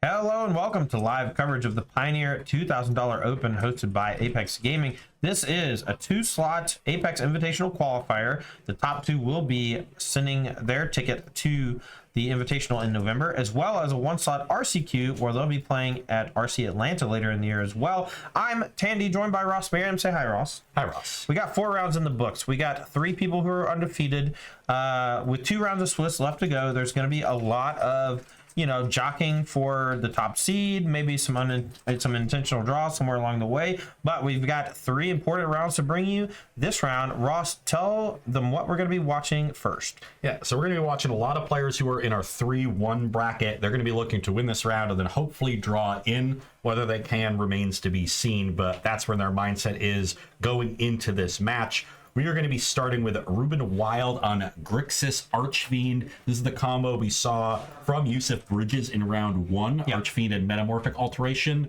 Hello and welcome to live coverage of the Pioneer $2,000 Open hosted by Apex Gaming. This is a 2-slot Apex Invitational qualifier. The top 2 will be sending their ticket to the Invitational in November, as well as a 1-slot RCQ where they'll be playing at RC Atlanta later in the year as well. I'm Tandy, joined by Ross Merriam. Say hi, Ross. Hi, Ross. We got 4 rounds in the books. We got 3 people who are undefeated. With 2 rounds of Swiss left to go, there's going to be a lot of jockeying for the top seed, maybe some intentional draws somewhere along the way, but we've got 3 important rounds to bring you this round. Ross, tell them what we're going to be watching first. Yeah, so we're going to be watching a lot of players who are in our 3-1 bracket. They're going to be looking to win this round and then hopefully draw in. Whether they can remains to be seen, but that's where their mindset is going into this match. We are going to be starting with Ruben Wild on Grixis Archfiend. This is the combo we saw from Yusuf Bridges in round 1. Yep. Archfiend and Metamorphic Alteration.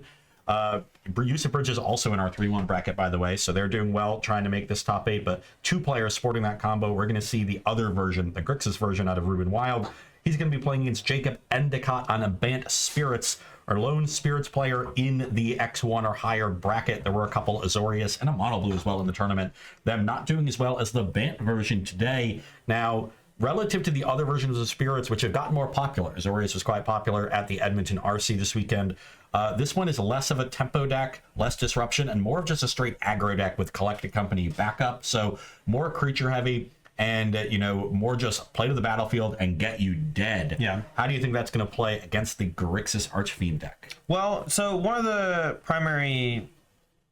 Yusuf Bridges also in our 3-1 bracket, by the way, so they're doing well trying to make this top 8, but 2 players sporting that combo. We're going to see the other version, the Grixis version out of Ruben Wild. He's going to be playing against Jacob Endicott on a Bant Spirits, our lone Spirits player in the X1 or higher bracket. There were a couple Azorius and a Mono Blue as well in the tournament. Them not doing as well as the Bant version today. Now, relative to the other versions of Spirits, which have gotten more popular, Azorius was quite popular at the Edmonton RC this weekend. This one is less of a tempo deck, less disruption, and more of just a straight aggro deck with Collected Company backup. So more creature heavy. And, more just play to the battlefield and get you dead. Yeah. How do you think that's going to play against the Grixis Archfiend deck? Well, so one of the primary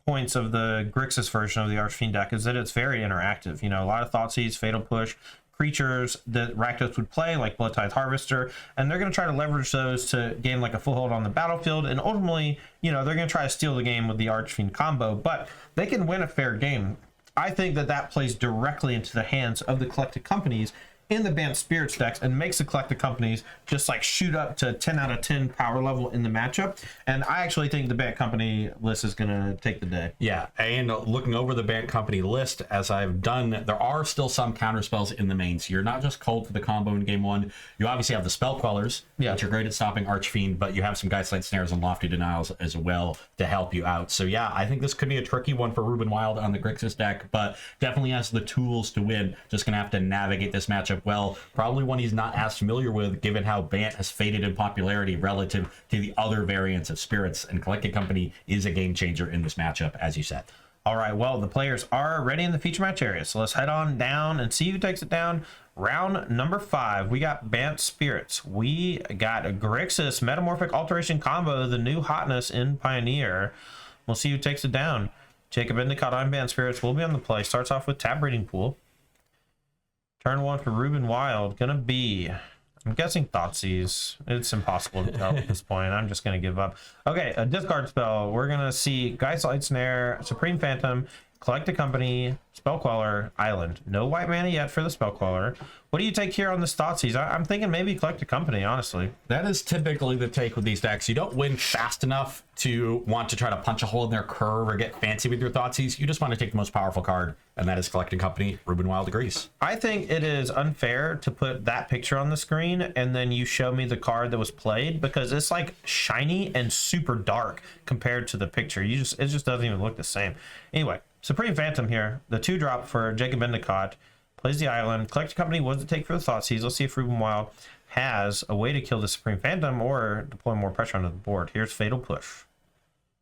points of the Grixis version of the Archfiend deck is that it's very interactive. A lot of Thoughtseizes, Fatal Push, creatures that Rakdos would play, like Bloodtithe Harvester, and they're going to try to leverage those to gain like a foothold on the battlefield, and ultimately, they're going to try to steal the game with the Archfiend combo, but they can win a fair game. I think that plays directly into the hands of the Collected Companies in the Bant Spirits decks and makes the Collected Companies just like shoot up to 10 out of 10 power level in the matchup. And I actually think the Bant Company list is going to take the day. Yeah, and looking over the Bant Company list, as I've done, there are still some counter spells in the main. So you're not just cold for the combo in game 1. You obviously have the Spell Quellers, which are great at stopping Archfiend, but you have some Geistlight Snares and Lofty Denials as well to help you out. So yeah, I think this could be a tricky one for Ruben Wild on the Grixis deck, but definitely has the tools to win. Just going to have to navigate this matchup well. Probably one he's not as familiar with, given how Bant has faded in popularity relative to the other variants of Spirits, and Collected Company is a game changer in this matchup, as you said. All right, well, the players are ready in the feature match area, so let's head on down and see who takes it down. Round number 5, we got Bant Spirits. We got a Grixis Metamorphic Alteration combo, the new hotness in Pioneer. We'll see who takes it down. Jacob Endicott on Bant Spirits will be on the play. Starts off with Tab Breeding Pool. Turn 1 for Ruben Wild, gonna be, I'm guessing Thoughtseize. It's impossible to tell at this point. I'm just gonna give up. Okay, a discard spell. We're gonna see Geistlight Snare, Supreme Phantom, Collected Company, Spell Queller, Island. No white mana yet for the Spell Queller. What do you take here on this Thoughtseize? I'm thinking maybe Collected Company, honestly. That is typically the take with these decks. You don't win fast enough to want to try to punch a hole in their curve or get fancy with your Thoughtseize. You just want to take the most powerful card, and that is Collected Company. Ruben Wild agrees. I think it is unfair to put that picture on the screen and then you show me the card that was played, because it's like shiny and super dark compared to the picture. It just doesn't even look the same. Anyway, Supreme Phantom here, the 2-drop for Jacob Endicott. Plays the Island. Collected Company was to take for the Thoughtseize. Let's see if Ruben Wild has a way to kill the Supreme Phantom or deploy more pressure onto the board. Here's Fatal Push.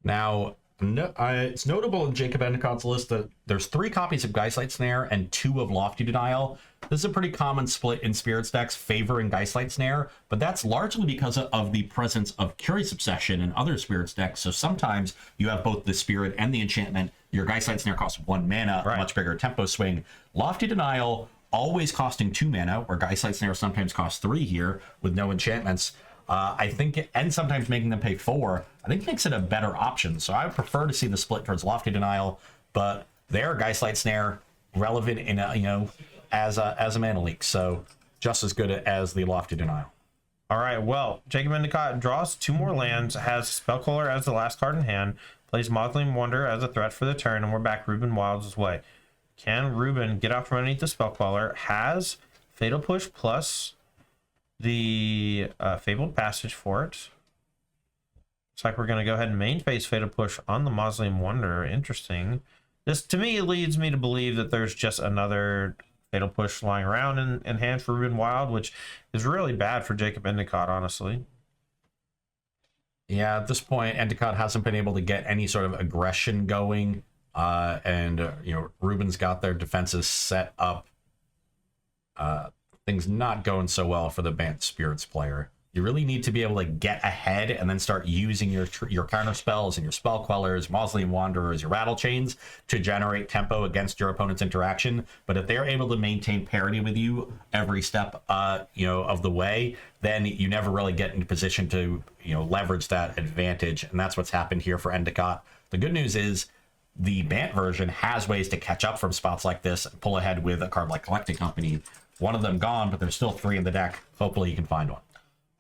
Now, it's notable in Jacob Endicott's list that there's 3 copies of Geistlight Snare and 2 of Lofty Denial. This is a pretty common split in Spirits decks favoring Geistlight Snare, but that's largely because of the presence of Curious Obsession in other Spirits decks. So sometimes you have both the Spirit and the enchantment. Your Geistlight Snare costs 1 mana, a much bigger tempo swing. Lofty Denial always costing 2 mana, where Geistlight Snare sometimes costs 3 here with no enchantments. I think, and sometimes making them pay 4, I think makes it a better option. So I would prefer to see the split towards Lofty Denial, but there, Geistlight Snare relevant in as a mana leak, so just as good as the Lofty Denial. All right, well, Jacob Endicott draws 2 more lands, has Spellcaller as the last card in hand, plays Mausoleum Wonder as a threat for the turn, and we're back Ruben Wild's way. Can Ruben get out from underneath the Spellcaller? Has Fatal Push plus the Fabled Passage for it. Looks like we're going to go ahead and main phase Fatal Push on the Mausoleum Wonder. Interesting. This, to me, leads me to believe that there's just another Fatal Push lying around in hand for Ruben Wild, which is really bad for Jacob Endicott, honestly. Yeah, at this point, Endicott hasn't been able to get any sort of aggression going. Ruben's got their defenses set up. Things not going so well for the Bant Spirits player. You really need to be able to get ahead and then start using your counter spells and your spell quellers, Mausoleum Wanderers, your rattle chains to generate tempo against your opponent's interaction. But if they're able to maintain parity with you every step, of the way, then you never really get into position to, leverage that advantage. And that's what's happened here for Endicott. The good news is the Bant version has ways to catch up from spots like this and pull ahead with a card like Collecting Company. One of them gone, but there's still 3 in the deck. Hopefully you can find one.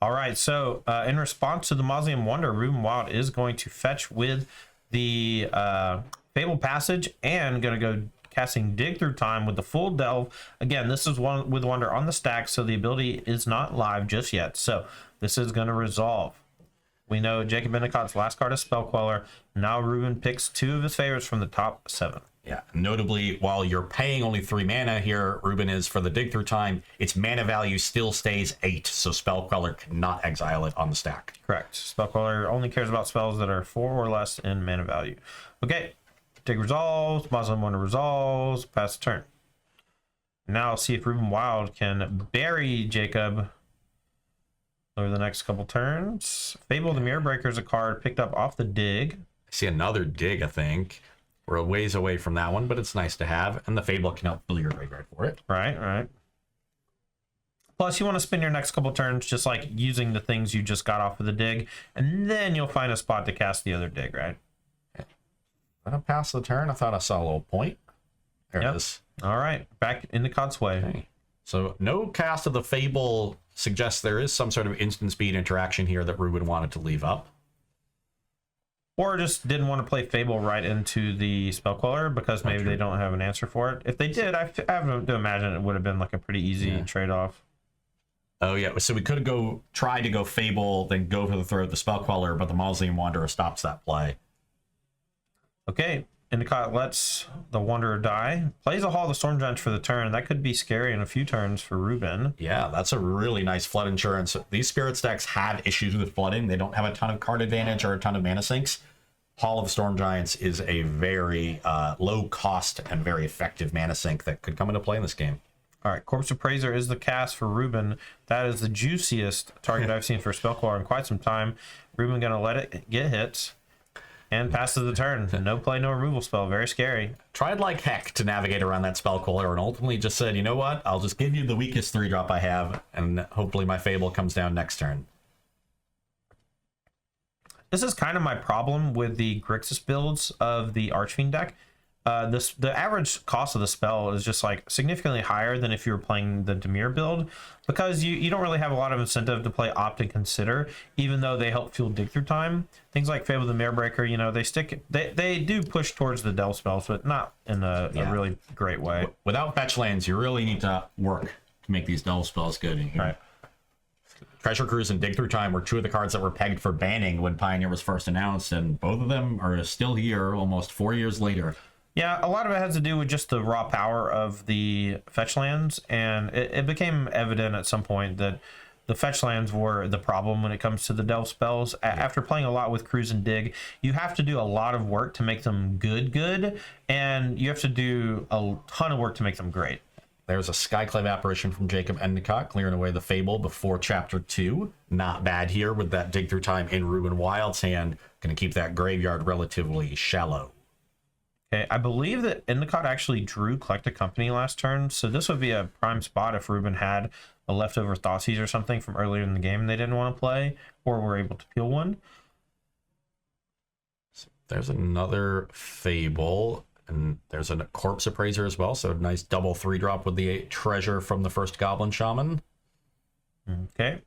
All right, so in response to the Mausoleum Wonder, Ruben Wild is going to fetch with the Fable Passage and going to go casting Dig Through Time with the full Delve. Again, this is one with Wonder on the stack, so the ability is not live just yet. So this is going to resolve. We know Jacob Endicott's last card is Spell Queller. Now Ruben picks 2 of his favorites from the top 7. Yeah, notably, while you're paying only 3 mana here, Ruben is for the Dig Through Time, its mana value still stays 8, so Spell Queller cannot exile it on the stack. Correct. Spell Queller only cares about spells that are 4 or less in mana value. Okay, Dig resolves, Mausoleum Wonder resolves, pass the turn. Now I'll see if Ruben Wild can bury Jacob over the next couple turns. Fable the Mirror Breaker is a card picked up off the Dig. I see another Dig, I think. We're a ways away from that one, but it's nice to have. And the Fable can help fill your graveyard for it. Right. Plus, you want to spend your next couple turns just like using the things you just got off of the Dig, and then you'll find a spot to cast the other Dig, right? Let him pass the turn. I thought I saw a little point. There it is. All right, back in the Cott's way. Okay. So no cast of the Fable suggests there is some sort of instant speed interaction here that Ruben wanted to leave up. Or just didn't want to play Fable right into the Spell Queller because maybe they don't have an answer for it. If they did, I have to imagine it would have been like a pretty easy trade-off. Oh, yeah. So we could try to go Fable, then go for the throw of the Spell Queller, but the Mausoleum Wanderer stops that play. Okay. Endicott lets the Wanderer die. Plays a Hall of the Storm Giants for the turn. That could be scary in a few turns for Ruben. Yeah, that's a really nice flood insurance. These Spirit stacks have issues with flooding. They don't have a ton of card advantage or a ton of mana sinks. Hall of the Storm Giants is a very low cost and very effective mana sink that could come into play in this game. All right, Corpse Appraiser is the cast for Ruben. That is the juiciest target I've seen for Spell Queller in quite some time. Ruben going to let it get hits. And passes the turn. No play, no removal spell. Very scary. Tried like heck to navigate around that Spell Queller and ultimately just said, you know what? I'll just give you the weakest 3-drop I have, and hopefully my Fable comes down next turn. This is kind of my problem with the Grixis builds of the Archfiend deck. The average cost of the spell is just like significantly higher than if you were playing the Dimir build, because you don't really have a lot of incentive to play Opt and Consider, even though they help fuel Dig Through Time. Things like Fable the Mirror Breaker, they do push towards the Delve spells, but not in a really great way. Without fetch lands, you really need to work to make these Delve spells good. Right. Treasure Cruise and Dig Through Time were 2 of the cards that were pegged for banning when Pioneer was first announced, and both of them are still here almost 4 years later. Yeah, a lot of it has to do with just the raw power of the fetch lands, and it became evident at some point that the fetch lands were the problem when it comes to the Delve spells. After playing a lot with Cruise and Dig, you have to do a lot of work to make them good, and you have to do a ton of work to make them great. There's a Skyclave Apparition from Jacob Endicott, clearing away the Fable before Chapter 2. Not bad here with that Dig Through Time in Ruben Wild's hand. Going to keep that graveyard relatively shallow. Okay, I believe that Endicott actually drew Collective Company last turn, so this would be a prime spot if Ruben had a leftover Thoughtseize or something from earlier in the game they didn't want to play, or were able to peel one. So there's another Fable, and there's a Corpse Appraiser as well, so a nice double 3-drop with the treasure from the first Goblin Shaman. Okay.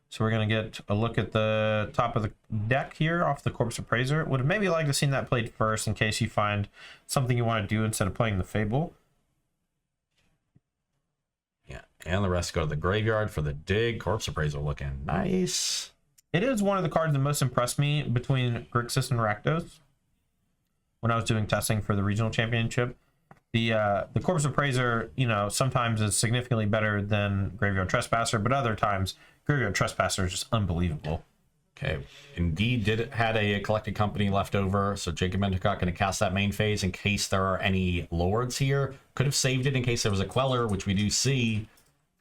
So we're going to get a look at the top of the deck here off the Corpse Appraiser. Would have maybe liked to seen that played first in case you find something you want to do instead of playing the Fable. Yeah, and the rest go to the graveyard for the Dig. Corpse Appraiser looking nice. It is one of the cards that most impressed me between Grixis and Rakdos when I was doing testing for the regional championship. The Corpse Appraiser, you know, sometimes is significantly better than Graveyard Trespasser, but other times Graveyard Trespasser is just unbelievable. Okay, indeed had a collected company left over, so Jacob Endicott going to cast that main phase in case there are any lords here. Could have saved it in case there was a Queller, which we do see.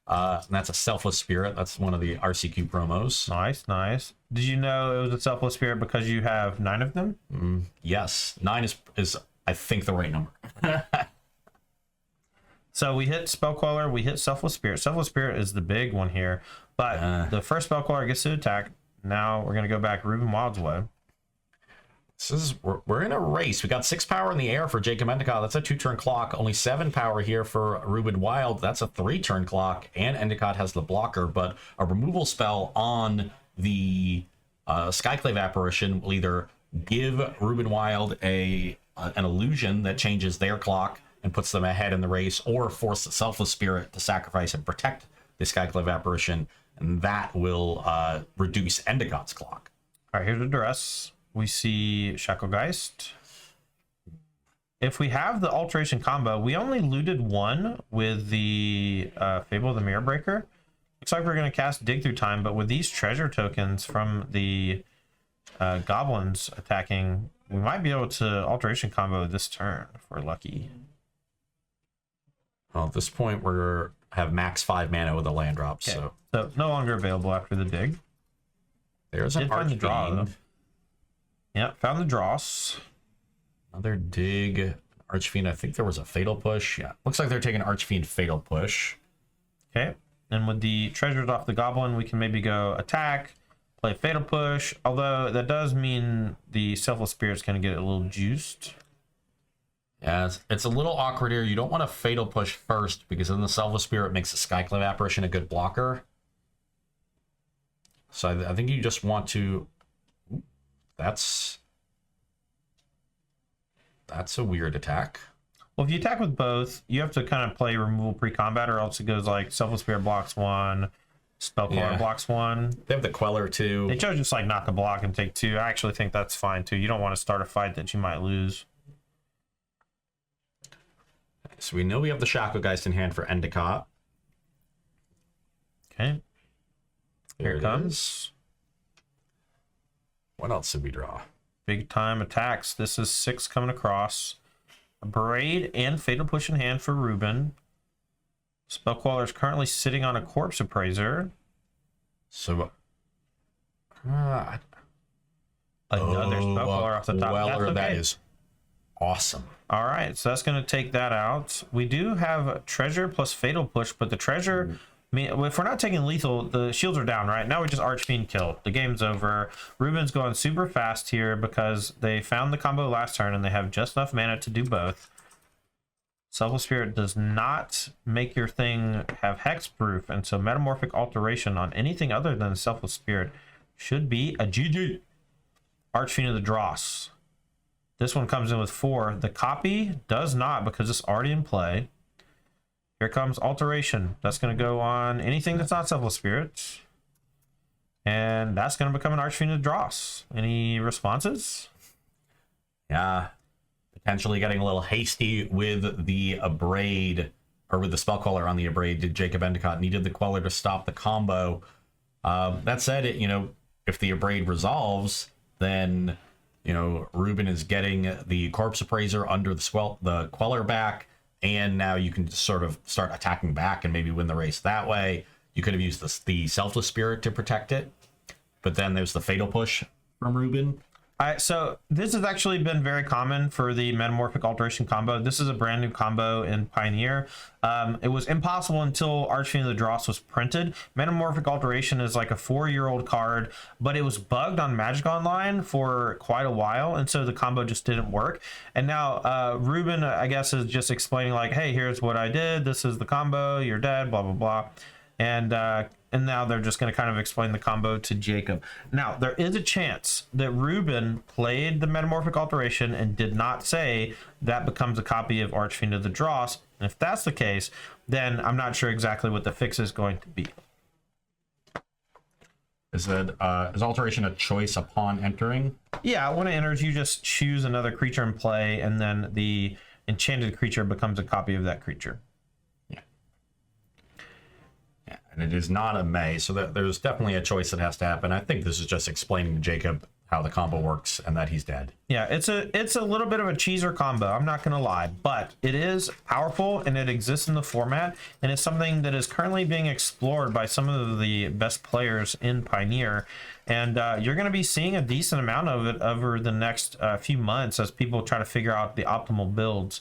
And that's a Selfless Spirit. That's one of the RCQ promos. Nice, nice. Did you know it was a Selfless Spirit because you have 9 of them? Yes, 9 is I think the right number. So we hit Spell Queller, we hit Selfless Spirit. Selfless Spirit is the big one here, but the first Spell Queller gets to attack. Now we're going to go back Ruben Wild's way. We're in a race. We got 6 power in the air for Jacob Endicott. That's a 2-turn clock. Only 7 power here for Ruben Wild. That's a 3-turn clock, and Endicott has the blocker, but a removal spell on the Skyclave Apparition will either give Ruben Wild an illusion that changes their clock and puts them ahead in the race, or force the Selfless Spirit to sacrifice and protect the Skyclave Apparition, and that will reduce Endicott's clock. All right, here's the duress. We see Shacklegeist. If we have the alteration combo, we only looted 1 with the Fable of the Mirror Breaker. Looks like we're going to cast Dig Through Time, but with these treasure tokens from the goblins attacking, we might be able to alteration combo this turn if we're lucky. Well, at this point, we're have max 5 mana with a land drop, okay. So no longer available after the dig. There's an Archfiend. Yeah, found the dross. Another dig. Archfiend, I think there was a Fatal Push. Yeah, looks like they're taking Archfiend Fatal Push. Okay, and with the treasures off the goblin, we can maybe go attack, play Fatal Push, although that does mean the Selfless Spirit's going to get a little juiced. Yeah, it's a little awkward here. You don't want to Fatal Push first, because then the Selfless Spirit makes the Skyclave Apparition a good blocker. So I think you just want to... That's a weird attack. Well, if you attack with both, you have to kind of play removal pre-combat, or else it goes like Selfless Spirit blocks 1, Spell Queller blocks 1. They have the Queller too. They chose just like not to block and take 2. I actually think that's fine too. You don't want to start a fight that you might lose. So we know we have the Shacklegeist in hand for Endicott. Okay. Here it comes. What else did we draw? Big time attacks. This is 6 coming across. A Braid and Fatal Push in hand for Ruben. Spell Queller is currently sitting on a Corpse Appraiser. So another Spell Queller off the top. Weller, okay. that is awesome. All right, so that's going to take that out. We do have Treasure plus Fatal Push, but the Treasure... I mean, if we're not taking lethal, the shields are down, right? Now we just Archfiend killed. The game's over. Ruben's going super fast here because they found the combo last turn and they have just enough mana to do both. Selfless Spirit does not make your thing have hexproof, and so Metamorphic Alteration on anything other than the Selfless Spirit should be a GG. Archfiend of the Dross. This one comes in with 4. The copy does not, because it's already in play. Here comes Alteration. That's going to go on anything that's not Selfless Spirit. And that's going to become an Archfiend of Dross. Any responses? Yeah. Potentially getting a little hasty with the Abrade, or with the Spell Queller on the Abrade. Did Jacob Endicott needed the Queller to stop the combo. That said, if the Abrade resolves, then, Ruben is getting the Corpse Appraiser under the Queller back. And now you can just sort of start attacking back and maybe win the race that way. You could have used the Selfless Spirit to protect it. But then there's the Fatal Push from Ruben. So this has actually been very common for the Metamorphic Alteration combo. This is a brand new combo in Pioneer. It was impossible until Archfiend of the Dross was printed. Metamorphic Alteration is like a 4-year-old card, but it was bugged on Magic Online for quite a while, and so the combo just didn't work. And now Ruben, I guess, is just explaining like, hey, here's what I did. This is the combo. You're dead, blah, blah, blah. And now they're just going to kind of explain the combo to Jacob. Now, there is a chance that Ruben played the Metamorphic Alteration and did not say that becomes a copy of Archfiend of the Dross. And if that's the case, then I'm not sure exactly what the fix is going to be. Is alteration a choice upon entering? Yeah, when it enters, you just choose another creature in play, and then the enchanted creature becomes a copy of that creature. Yeah. Yeah, and it is not a May, so there's definitely a choice that has to happen. I think this is just explaining to Jacob how the combo works and that he's dead. Yeah, it's a little bit of a cheeser combo, I'm not gonna lie, but it is powerful and it exists in the format, and it's something that is currently being explored by some of the best players in Pioneer, and you're gonna be seeing a decent amount of it over the next few months as people try to figure out the optimal builds.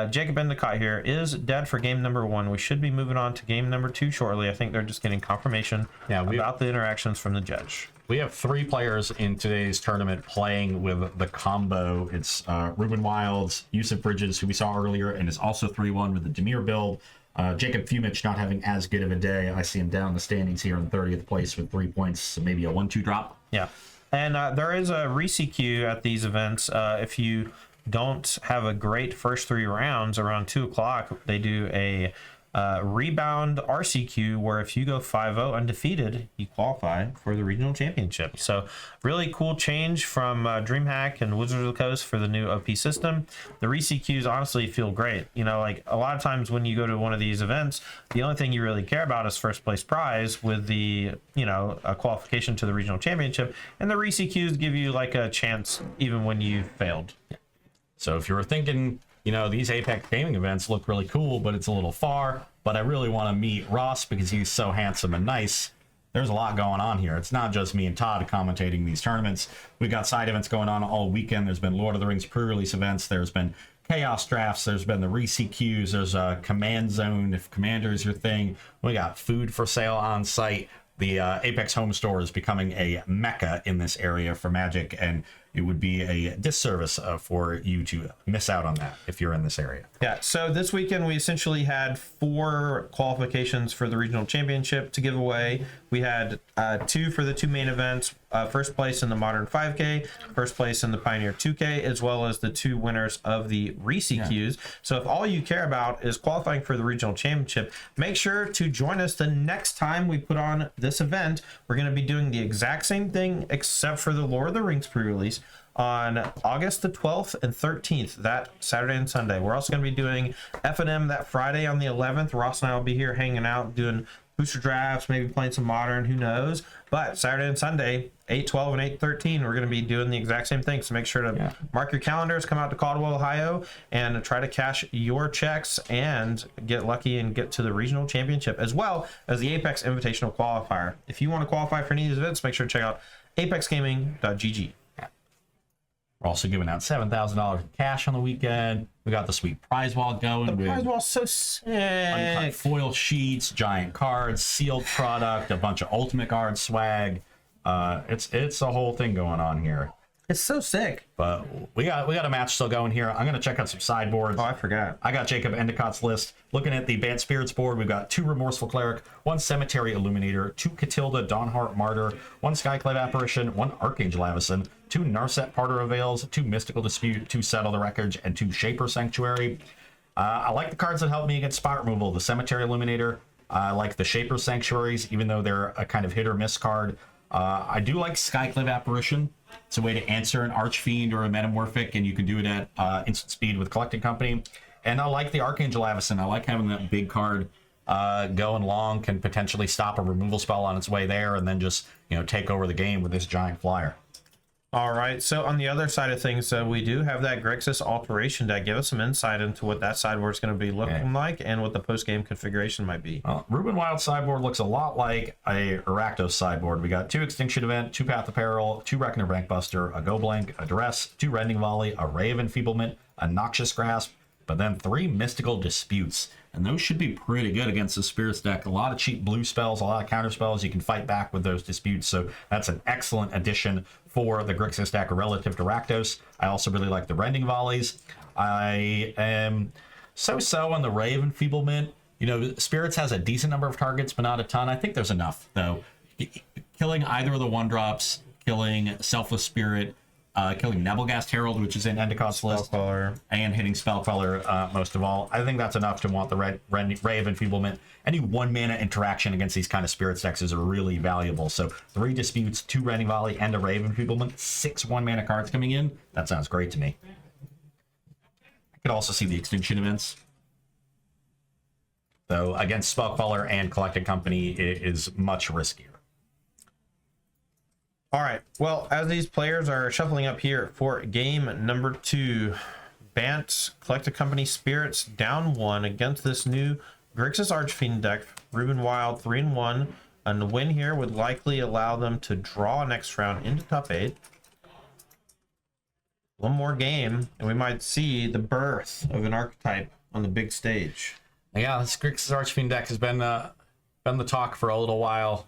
Jacob Endicott here is dead for game number 1. We should be moving on to game number 2 shortly. I think they're just getting confirmation about the interactions from the judge. We have 3 players in today's tournament playing with the combo. It's Ruben Wilds, Yusuf Bridges, who we saw earlier, and is also 3-1 with the Demir build. Jacob Fumich not having as good of a day. I see him down the standings here in 30th place with 3 points, so maybe a 1-2 drop. Yeah, and there is a re-CQ at these events. If you don't have a great first 3 rounds, around 2 o'clock, they do a rebound RCQ where if you go 5-0 undefeated, you qualify for the regional championship. So really cool change from DreamHack and Wizards of the Coast for the new OP system. The re-CQs honestly feel great. You know, like a lot of times when you go to one of these events, the only thing you really care about is first place prize with the, you know, a qualification to the regional championship, and the re-CQs give you like a chance even when you failed. So if you were thinking, you know, these Apex gaming events look really cool, but it's a little far, but I really want to meet Ross because he's so handsome and nice, there's a lot going on here. It's not just me and Todd commentating these tournaments. We've got side events going on all weekend. There's been Lord of the Rings pre-release events. There's been Chaos Drafts. There's been the re-CQs. There's a Command Zone if Commander is your thing. We got food for sale on site. The Apex home store is becoming a mecca in this area for Magic, and it would be a disservice for you to miss out on that if you're in this area. Yeah, so this weekend we essentially had 4 qualifications for the regional championship to give away. We had 2 for the 2 main events, first place in the Modern 5K, first place in the Pioneer 2K, as well as the 2 winners of the re-CQs. Yeah. So if all you care about is qualifying for the regional championship, make sure to join us the next time we put on this event. We're going to be doing the exact same thing except for the Lord of the Rings pre-release on August the 12th and 13th, that Saturday and Sunday. We're also going to be doing F&M that Friday on the 11th. Ross and I will be here hanging out, doing booster drafts, maybe playing some Modern, who knows. But Saturday and Sunday, 8/12 and 8/13, we're going to be doing the exact same thing. So make sure to mark your calendars, come out to Caldwell, Ohio, and try to cash your checks and get lucky and get to the regional championship, as well as the Apex Invitational Qualifier. If you want to qualify for any of these events, make sure to check out apexgaming.gg. We're also giving out $7,000 in cash on the weekend. We got the sweet prize wall going. The prize wall's so sick. Uncut foil sheets, giant cards, sealed product, a bunch of Ultimate Guard swag. It's a whole thing going on here. It's so sick. But we got a match still going here. I'm going to check out some sideboards. Oh, I forgot. I got Jacob Endicott's list. Looking at the Bant Spirits board, we've got 2 Remorseful Cleric, 1 Cemetery Illuminator, 2 Catilda Dawnheart Martyr, 1 Skyclave Apparition, 1 Archangel Avacyn, 2 Narset Parter of Veils, 2 Mystical Dispute, 2 Settle the Wreckage, and 2 Shaper Sanctuary. I like the cards that help me against spot removal. The Cemetery Illuminator. I like the Shaper Sanctuaries, even though they're a kind of hit or miss card. I do like Skyclave Apparition. It's a way to answer an Archfiend or a Metamorphic, and you can do it at instant speed with Collecting Company. And I like the Archangel Avacyn. I like having that big card going long, can potentially stop a removal spell on its way there, and then just, you know, take over the game with this giant flyer. All right, so on the other side of things, we do have that Grixis alteration deck. Give us some insight into what that sideboard is going to be looking like and what the post-game configuration might be. Ruben Wild's sideboard looks a lot like a Rakdos sideboard. We got 2 Extinction Event, 2 Path of Peril, 2 Reckoner Bankbuster, a Go Blank, a Duress, 2 Rending Volley, a Ray of Enfeeblement, a Noxious Grasp, but then 3 Mystical Disputes. And those should be pretty good against the Spirits deck. A lot of cheap blue spells, a lot of counter spells. You can fight back with those disputes. So that's an excellent addition for the Grixis deck relative to Rakdos. I also really like the Rending Volleys. I am so-so on the Ray of Enfeeblement. You know, Spirits has a decent number of targets, but not a ton. I think there's enough, though. Killing either of the 1-drops, killing Selfless Spirit, killing Nebelgast Herald, which is in Endicott's list, and hitting Spellqueller most of all. I think that's enough to want the Ray of Enfeeblement. Any 1-mana interaction against these kind of Spirits decks is really valuable. So 3 Disputes, 2 Rending Volley, and a Ray of Enfeeblement, 6 1-mana cards coming in. That sounds great to me. I could also see the Extinction Events. Though against Spellqueller and Collected Company, it is much riskier. All right. Well, as these players are shuffling up here for game number 2, Bant, Collected Company Spirits down 1 against this new Grixis Archfiend deck. Ruben Wild 3-1. And the win here would likely allow them to draw next round into top 8. One more game, and we might see the birth of an archetype on the big stage. Yeah, this Grixis Archfiend deck has been the talk for a little while,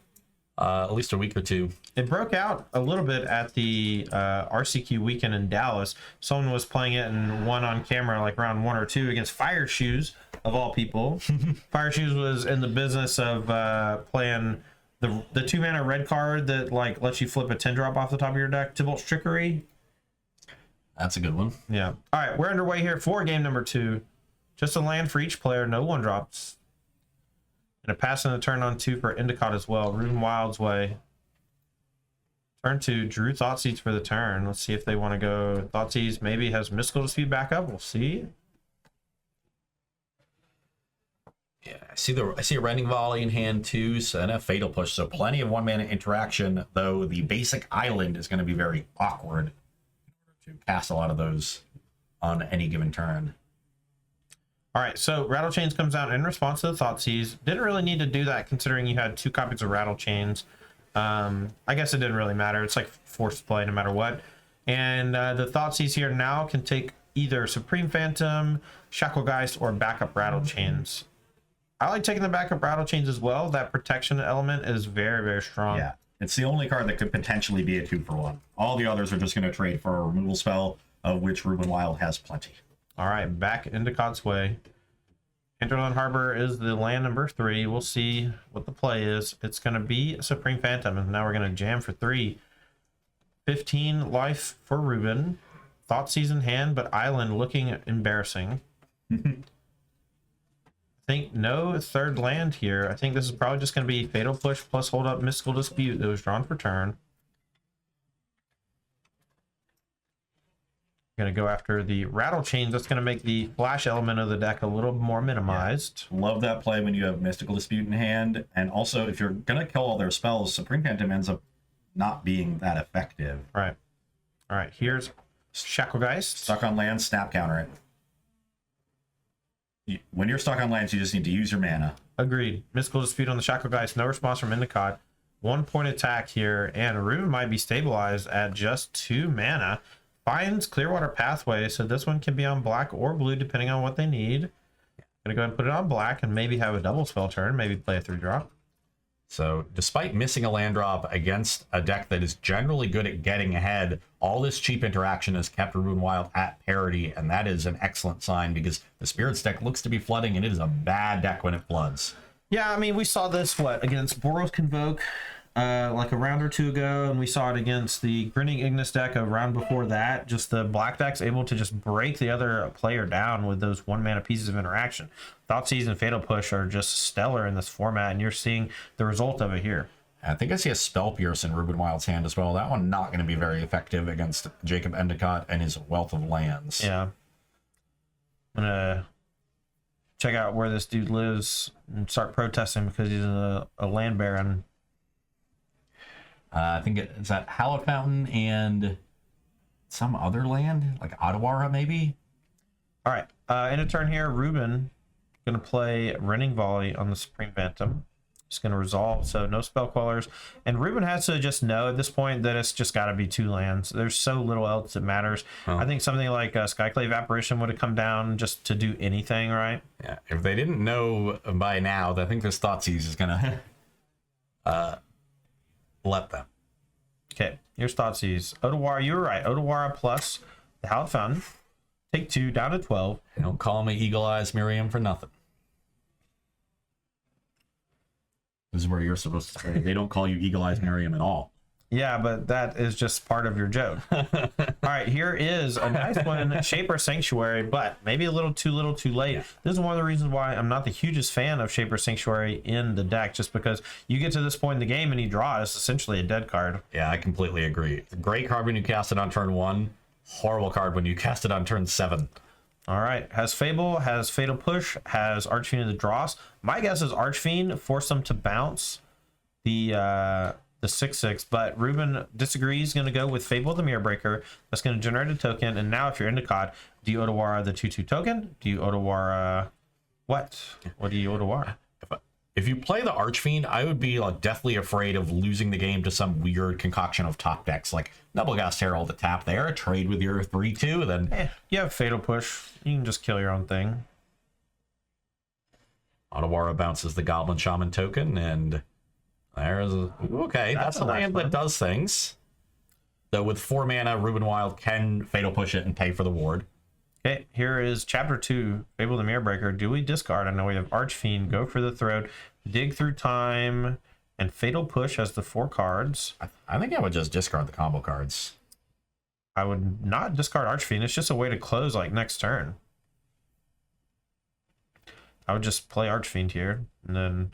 at least a week or two. It broke out a little bit at the RCQ weekend in Dallas. Someone was playing it and won on camera like round 1 or 2 against Fire Shoes, of all people. Fire Shoes was in the business of playing the 2-mana red card that like lets you flip a 10-drop off the top of your deck, Tybalt's Trickery. That's a good one. Yeah. All right, we're underway here for game number 2. Just a land for each player, no 1-drops. And a pass and a turn on 2 for Endicott as well. Ruben Wild's way. Turn 2, Drew Thoughtseize for the turn. Let's see if they want to go. Thoughtseize maybe has Mystical Dispute back up. We'll see. Yeah, I see a Rending Volley in hand too, so, and a Fatal Push. So plenty of 1-mana interaction, though the basic island is going to be very awkward to cast a lot of those on any given turn. All right, so Rattle Chains comes out in response to the Thoughtseize. Didn't really need to do that considering you had 2 copies of Rattle Chains. I guess it didn't really matter. It's like forced play no matter what. And the Thoughtseize here now can take either Supreme Phantom, Shacklegeist, or backup Rattle Chains. I like taking the backup Rattle Chains as well. That protection element is very, very strong. Yeah, it's the only card that could potentially be a 2-for-1. All the others are just going to trade for a removal spell, of which Ruben Wild has plenty. All right, back into Cott's way. Hinterland Harbor is the land number 3. We'll see what the play is. It's going to be Supreme Phantom, and now we're going to jam for 3. 15 life for Ruben. Thoughtseize in hand, but Island looking embarrassing. I think no 3rd land here. I think this is probably just going to be Fatal Push plus Hold Up Mystical Dispute that was drawn for turn. Going to go after the Rattle Chains. That's going to make the flash element of the deck a little more minimized. Yeah. Love that play when you have Mystical Dispute in hand. And also, if you're going to kill all their spells, Supreme Phantom ends up not being that effective. Right. All right, here's Shacklegeist. Stuck on lands, snap counter it. When you're stuck on lands, you just need to use your mana. Agreed. Mystical Dispute on the Shacklegeist. No response from Endicott. 1-point attack here. And Ruben might be stabilized at just 2 mana. Finds Clearwater Pathway, so this one can be on black or blue depending on what they need. Gonna go ahead and put it on black and maybe have a double spell turn, maybe play a 3-drop. So despite missing a land drop against a deck that is generally good at getting ahead, all this cheap interaction has kept Ruben Wild at parity, and that is an excellent sign because the Spirits deck looks to be flooding, and it is a bad deck when it floods. Yeah, I mean, we saw this, against Boros Convoke, like a round or 2 ago, and we saw it against the Grinning Ignis deck a round before that. Just the black deck's able to just break the other player down with those 1-mana pieces of interaction. Thoughtseize and Fatal Push are just stellar in this format, and you're seeing the result of it here. I think I see a Spell Pierce in Ruben Wild's hand as well. That one not going to be very effective against Jacob Endicott and his wealth of lands. Yeah. I'm gonna check out where this dude lives and start protesting because he's a land baron. I think it's at Hallowed Fountain and some other land, like Ottawara maybe. All right, in a turn here, Ruben going to play Rending Volley on the Supreme Phantom. It's going to resolve, so no Spell Quellers. And Ruben has to just know at this point that it's just got to be 2 lands. There's so little else that matters. Oh. I think something like Skyclave Apparition would have come down just to do anything, right? Yeah, if they didn't know by now, I think this Thoughtseize is going to let them. Okay, here's Thoughtseize. Otawara, you were right. Otawara plus the Hallowed Fountain. Take 2, down to 12. Don't call me Eagle Eyes Miriam for nothing. This is where you're supposed to say they don't call you Eagle Eyes Miriam at all. Yeah, but that is just part of your joke. All right, here is a nice one, Shaper Sanctuary, but maybe a little too late. Yeah. This is one of the reasons why I'm not the hugest fan of Shaper Sanctuary in the deck, just because you get to this point in the game and you draw, it's essentially a dead card. Yeah, I completely agree. Great card when you cast it on turn 1, horrible card when you cast it on turn 7. All right, has Fable, has Fatal Push, has Archfiend of the Dross. My guess is Archfiend forced them to bounce the 6/6, but Ruben disagrees, going to go with Fable the Mirror Breaker. That's going to generate a token, and now if you're into COD, do you Otawara the 2/2 token? Do you Otawara what? What do you Otawara? If you play the Archfiend, I would be like deathly afraid of losing the game to some weird concoction of top decks like Nubblegast Herald to tap there, trade with your 3/2, then you have Fatal Push. You can just kill your own thing. Otawara bounces the Goblin Shaman token, and there's okay, that's a land that does things. Though with 4 mana, Ruben Wild can Fatal Push it and pay for the ward. Okay, here is Chapter 2, Fable the Mirror Breaker. Do we discard? I know we have Archfiend, go for the throat, dig through time, and Fatal Push as the 4 cards. I think I would just discard the combo cards. I would not discard Archfiend. It's just a way to close like next turn. I would just play Archfiend here, and then,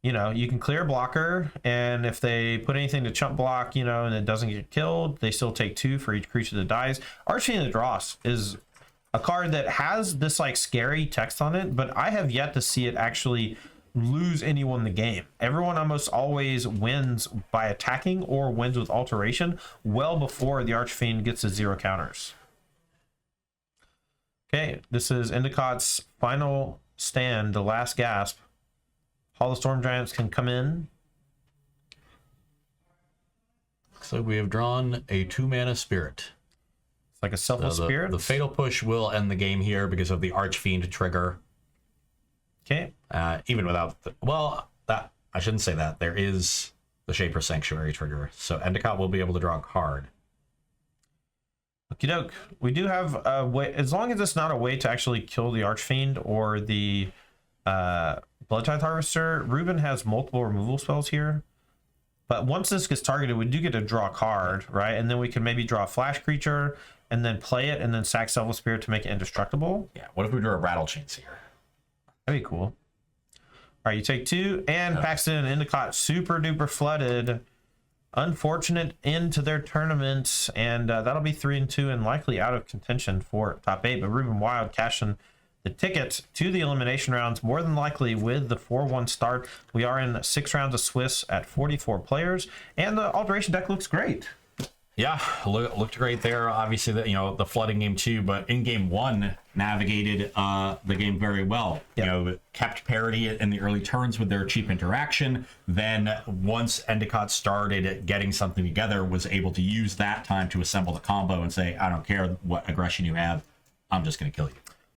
you know, you can clear blocker, and if they put anything to chump block, you know, and it doesn't get killed, they still take 2 for each creature that dies. Archfiend of the Dross is a card that has this like scary text on it, but I have yet to see it actually lose anyone in the game. Everyone almost always wins by attacking or wins with alteration well before the Archfiend gets to 0 counters. Okay, this is Endicott's final stand, the last gasp. All the Storm Giants can come in. So we have drawn a 2-mana spirit. It's like a selfless spirit. The Fatal Push will end the game here because of the Archfiend trigger. Okay. Even without that, I shouldn't say that. There is the Shaper Sanctuary trigger, so Endicott will be able to draw a card. Okie doke. We do have a way, as long as it's not a way to actually kill the Archfiend or the Bloodtithe Harvester. Ruben has multiple removal spells here, but once this gets targeted, we do get to draw a card, right? And then we can maybe draw a flash creature and then play it and then sack Selfless Spirit to make it indestructible. Yeah, what if we drew a Rattle Chains here? That'd be cool. All right, you take 2, and Paxton and Endicott super duper flooded. Unfortunate end to their tournament, and that'll be 3-2 and likely out of contention for top 8. But Ruben Wild cashing the ticket to the elimination rounds, more than likely with the 4-1 start. We are in 6 rounds of Swiss at 44 players, and the alteration deck looks great. Yeah, looked great there. Obviously, the flooding game too, but in game 1 navigated the game very well. Yep. You know, kept parity in the early turns with their cheap interaction. Then once Endicott started getting something together, was able to use that time to assemble the combo and say, I don't care what aggression you have, I'm just going to kill you.